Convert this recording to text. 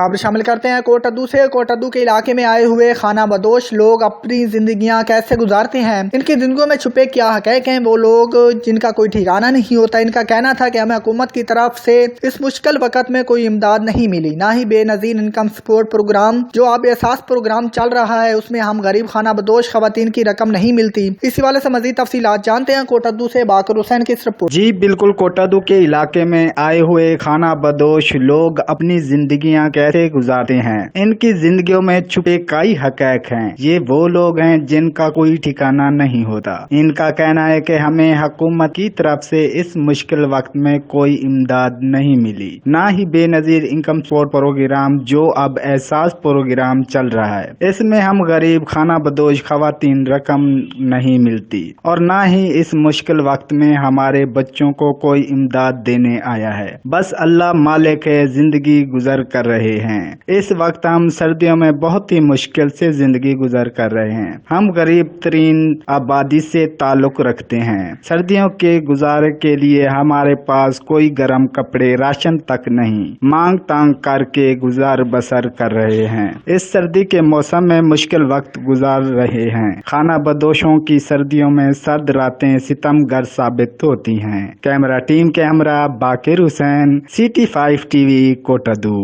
खबर शामिल करते हैं कोटद्दू से। कोटद्दू के इलाके में आए हुए खाना बदोश लोग अपनी जिंदगियां कैसे गुजारते हैं, इनकी जिंदगियों में छुपे क्या हक़ैक़ हैं, वो लोग जिनका कोई ठिकाना नहीं होता। इनका कहना था कि हमें हुकूमत की तरफ से इस मुश्किल वक्त में कोई इमदाद नहीं मिली, ना ही बेनजीर इनकम सपोर्ट प्रोग्राम जो अब एहसास प्रोग्राम चल रहा है उसमें हम गरीब खाना बदोश खवातीन की रकम नहीं मिलती। इसी वाले से मजीद तफसीलात जानते हैं कोटद्दू से बाकर हुसैन की रिपोर्ट। जी बिल्कुल, कोटद्दू के इलाके में आए हुए खाना बदोश लोग अपनी जिंदगियां कैसे गुजारते हैं, इनकी जिंदगियों में छुपे कई हक़ैक़ हैं। ये वो लोग हैं जिनका कोई ठिकाना नहीं होता। इनका कहना है कि हमें हुकूमत की तरफ से इस मुश्किल वक्त में कोई इमदाद नहीं मिली, ना ही बेनजीर इनकम सपोर्ट प्रोग्राम जो अब एहसास प्रोग्राम चल रहा है, इसमें हम गरीब खाना बदोश खवातीन रकम नहीं मिलती, और ना ही इस मुश्किल वक्त में हमारे बच्चों को कोई इमदाद देने आया है। बस अल्लाह मालिक है, जिंदगी गुजर कर रहे हैं। इस वक्त हम सर्दियों में बहुत ही मुश्किल से जिंदगी गुजर कर रहे हैं। हम गरीब तरीन आबादी से ताल्लुक रखते हैं। सर्दियों के गुजारे के लिए हमारे पास कोई गर्म कपड़े, राशन तक नहीं, मांग तांग करके गुजार बसर कर रहे हैं। इस सर्दी के मौसम में मुश्किल वक्त गुजार रहे हैं। खाना बदोशों की सर्दियों में सर्द रातें सितमगर साबित होती हैं। कैमरा टीम के हमरा बाकर हुसैन, CT5 TV कोटद्दू।